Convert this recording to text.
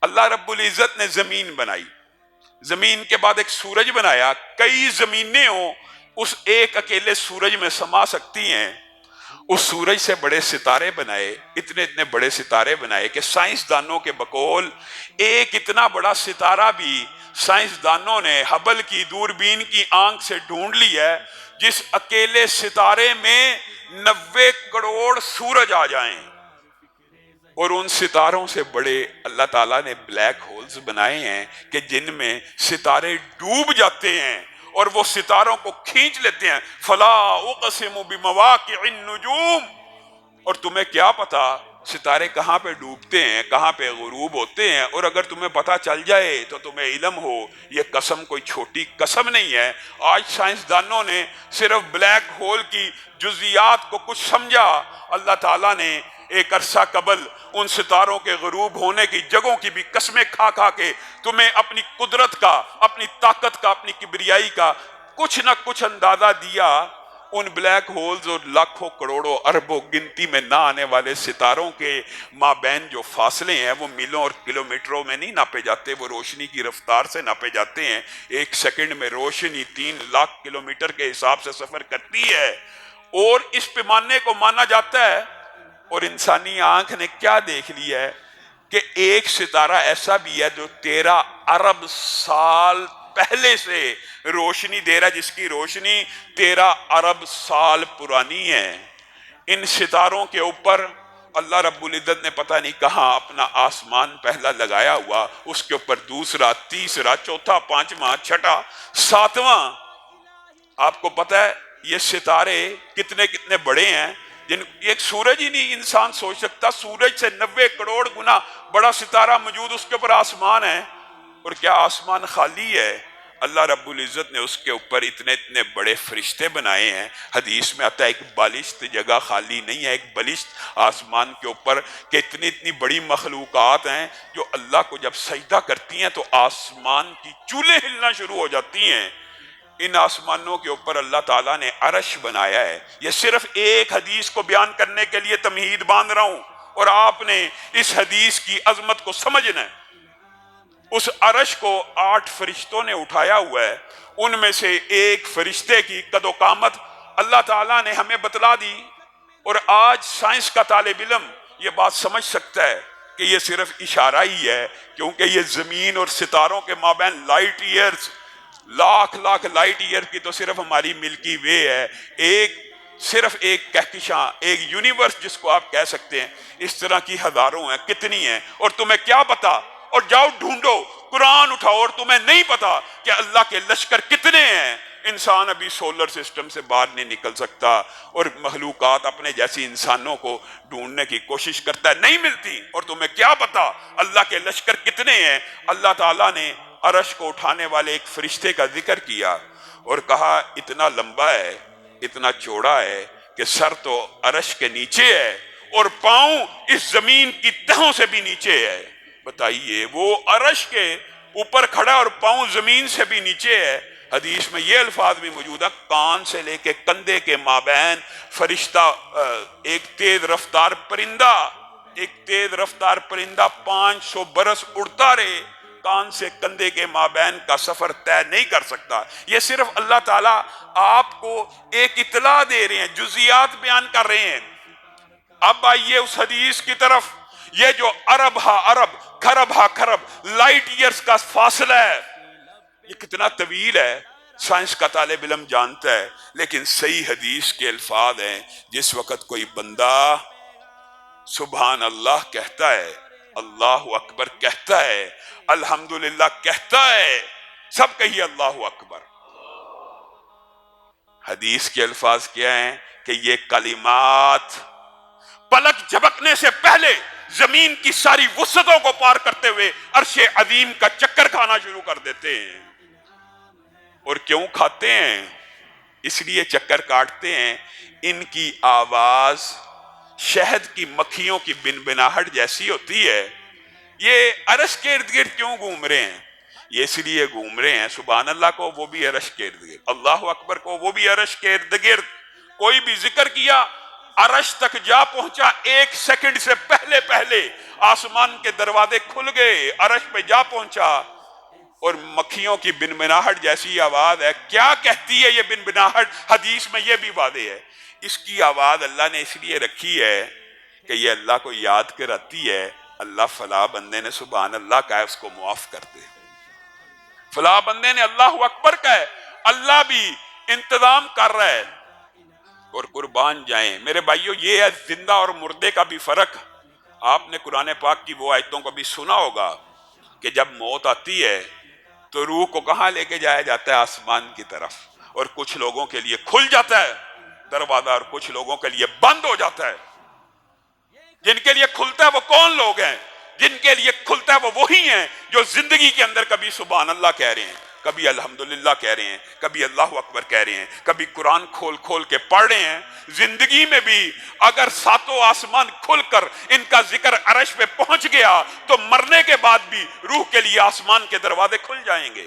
اللہ رب العزت نے زمین بنائی، زمین کے بعد ایک سورج بنایا، کئی زمینیں ہوں اس ایک اکیلے سورج میں سما سکتی ہیں، اس سورج سے بڑے ستارے بنائے، اتنے اتنے بڑے ستارے بنائے کہ سائنسدانوں کے بقول ایک اتنا بڑا ستارہ بھی سائنسدانوں نے ہبل کی دوربین کی آنکھ سے ڈھونڈ لیا ہے جس اکیلے ستارے میں 90 کروڑ سورج آ جائیں، اور ان ستاروں سے بڑے اللہ تعالیٰ نے بلیک ہولز بنائے ہیں کہ جن میں ستارے ڈوب جاتے ہیں اور وہ ستاروں کو کھینچ لیتے ہیں۔ فلا اقسم بمواقع النجوم، اور تمہیں کیا پتا ستارے کہاں پہ ڈوبتے ہیں، کہاں پہ غروب ہوتے ہیں، اور اگر تمہیں پتا چل جائے تو تمہیں علم ہو یہ قسم کوئی چھوٹی قسم نہیں ہے۔ آج سائنسدانوں نے صرف بلیک ہول کی جزیات کو کچھ سمجھا، اللہ تعالیٰ نے ایک عرصہ قبل ان ستاروں کے غروب ہونے کی جگہوں کی بھی قسمیں کھا کھا کے تمہیں اپنی قدرت کا، اپنی طاقت کا، اپنی کبریائی کا کچھ نہ کچھ اندازہ دیا۔ ان بلیک ہولز اور لاکھوں کروڑوں اربوں گنتی میں نہ آنے والے ستاروں کے مابین جو فاصلے ہیں وہ میلوں اور کلومیٹروں میں نہیں ناپے جاتے، وہ روشنی کی رفتار سے ناپے جاتے ہیں۔ ایک سیکنڈ میں روشنی 3 لاکھ کلومیٹر کے حساب سے سفر کرتی ہے، اور اس پیمانے کو مانا جاتا ہے، اور انسانی آنکھ نے کیا دیکھ لیا ہے کہ ایک ستارہ ایسا بھی ہے جو 13 ارب سال پہلے سے روشنی دے رہا ہے، جس کی روشنی 13 ارب سال پرانی ہے۔ ان ستاروں کے اوپر اللہ رب العزت نے پتہ نہیں کہاں اپنا آسمان پہلا لگایا ہوا، اس کے اوپر دوسرا، تیسرا، چوتھا، پانچواں، چھٹا، ساتواں۔ آپ کو پتہ ہے یہ ستارے کتنے کتنے بڑے ہیں، جن ایک سورج ہی نہیں انسان سوچ سکتا، سورج سے 90 کروڑ گنا بڑا ستارہ موجود، اس کے اوپر آسمان ہے، اور کیا آسمان خالی ہے؟ اللہ رب العزت نے اس کے اوپر اتنے اتنے بڑے فرشتے بنائے ہیں۔ حدیث میں آتا ہے ایک بالشت جگہ خالی نہیں ہے، ایک بالشت آسمان کے اوپر، کہ اتنی اتنی بڑی مخلوقات ہیں جو اللہ کو جب سجدہ کرتی ہیں تو آسمان کی چولیں ہلنا شروع ہو جاتی ہیں۔ ان آسمانوں کے اوپر اللہ تعالیٰ نے عرش بنایا ہے۔ یہ صرف ایک حدیث کو بیان کرنے کے لیے تمہید باندھ رہا ہوں، اور آپ نے اس حدیث کی عظمت کو سمجھنا ہے۔ اس عرش کو 8 فرشتوں نے اٹھایا ہوا ہے، ان میں سے ایک فرشتے کی قد و قامت اللہ تعالیٰ نے ہمیں بتلا دی، اور آج سائنس کا طالب علم یہ بات سمجھ سکتا ہے کہ یہ صرف اشارہ ہی ہے، کیونکہ یہ زمین اور ستاروں کے مابین light years, lakh lakh light year کی تو صرف ہماری ملکی وے ہے، صرف ایک کہکشاں، ایک یونیورس جس کو آپ کہہ سکتے ہیں، اس طرح کی ہزاروں ہیں، کتنی ہیں، اور تمہیں کیا پتا؟ اور جاؤ ڈھونڈو، قرآن اٹھاؤ، اور تمہیں نہیں پتا کہ اللہ کے لشکر کتنے ہیں۔ انسان ابھی سولر سسٹم سے باہر نہیں نکل سکتا، اور مخلوقات اپنے جیسی انسانوں کو ڈھونڈنے کی کوشش کرتا ہے، نہیں ملتی، اور تمہیں کیا پتا اللہ کے لشکر کتنے ہیں؟ اللہ تعالیٰ نے عرش کو اٹھانے والے ایک فرشتے کا ذکر کیا اور کہا اتنا لمبا ہے، اتنا چوڑا ہے کہ سر تو عرش کے نیچے ہے اور پاؤں اس زمین کی تہوں سے بھی نیچے ہے۔ بتائیے، وہ عرش کے اوپر کھڑا اور پاؤں زمین سے بھی نیچے ہے۔ حدیث میں یہ الفاظ بھی موجود ہے، کان سے لے کے کندھے کے مابین فرشتہ، ایک تیز رفتار پرندہ، 500 برس اڑتا رہے، کان سے کندھے کے مابین کا سفر طے نہیں کر سکتا۔ یہ صرف اللہ تعالیٰ آپ کو ایک اطلاع دے رہے ہیں، جزیات بیان کر رہے ہیں۔ اب آئیے اس حدیث کی طرف، یہ جو ارب ہا ارب، کھرب ہا کھرب لائٹ ایئرز کا فاصلہ ہے، یہ کتنا طویل ہے، سائنس کا طالب علم جانتا ہے، لیکن صحیح حدیث کے الفاظ ہیں، جس وقت کوئی بندہ سبحان اللہ کہتا ہے، اللہ اکبر کہتا ہے، الحمدللہ کہتا ہے، سب کہیے اللہ اکبر۔ حدیث کے الفاظ کیا ہیں کہ یہ کلمات پلک جھپکنے سے پہلے زمین کی ساری وسعتوں کو پار کرتے ہوئے عرش عظیم کا چکر کھانا شروع کر دیتے ہیں۔ اور کیوں کھاتے ہیں؟ اس لیے چکر کاٹتے ہیں، ان کی آواز شہد کی مکھیوں کی بنبناہٹ جیسی ہوتی ہے۔ یہ عرش کے ارد گرد کیوں گھوم رہے ہیں؟ یہ اس لیے گھوم رہے ہیں، سبحان اللہ کو وہ بھی عرش کے ارد گرد، اللہ اکبر کو وہ بھی عرش کے ارد گرد، کوئی بھی ذکر کیا عرش تک جا پہنچا، 1 سیکنڈ سے پہلے پہلے آسمان کے دروازے کھل گئے، عرش پہ جا پہنچا، اور مکھیوں کی بنبناہٹ جیسی آواز ہے۔ کیا کہتی ہے یہ بنبناہٹ؟ حدیث میں یہ بھی واضح ہے، اس کی آواز اللہ نے اس لیے رکھی ہے کہ یہ اللہ کو یاد کراتی ہے اللہ فلاں بندے نے سبحان اللہ کہا ہے، اس کو معاف کر دے، فلاں بندے نے اللہ اکبر کہا ہے، اللہ بھی انتظام کر رہا ہے۔ اور قربان جائیں میرے بھائیو، یہ ہے زندہ اور مردے کا بھی فرق۔ آپ نے قرآن پاک کی وہ آیتوں کو بھی سنا ہوگا کہ جب موت آتی ہے تو روح کو کہاں لے کے جایا جاتا ہے؟ آسمان کی طرف، اور کچھ لوگوں کے لیے کھل جاتا ہے دروازہ اور کچھ لوگوں کے لیے بند ہو جاتا ہے۔ جن کے لیے کھلتا ہے وہ کون لوگ ہیں؟ جن کے لیے کھلتا ہے وہ وہی ہیں جو زندگی کے اندر کبھی سبحان اللہ کہہ رہے ہیں، کبھی الحمدللہ کہہ رہے ہیں، کبھی اللہ اکبر کہہ رہے ہیں، کبھی قرآن کھول کھول کے پڑھ رہے ہیں۔ زندگی میں بھی اگر ساتوں آسمان کھل کر ان کا ذکر عرش پہ پہنچ گیا تو مرنے کے بعد بھی روح کے لیے آسمان کے دروازے کھل جائیں گے۔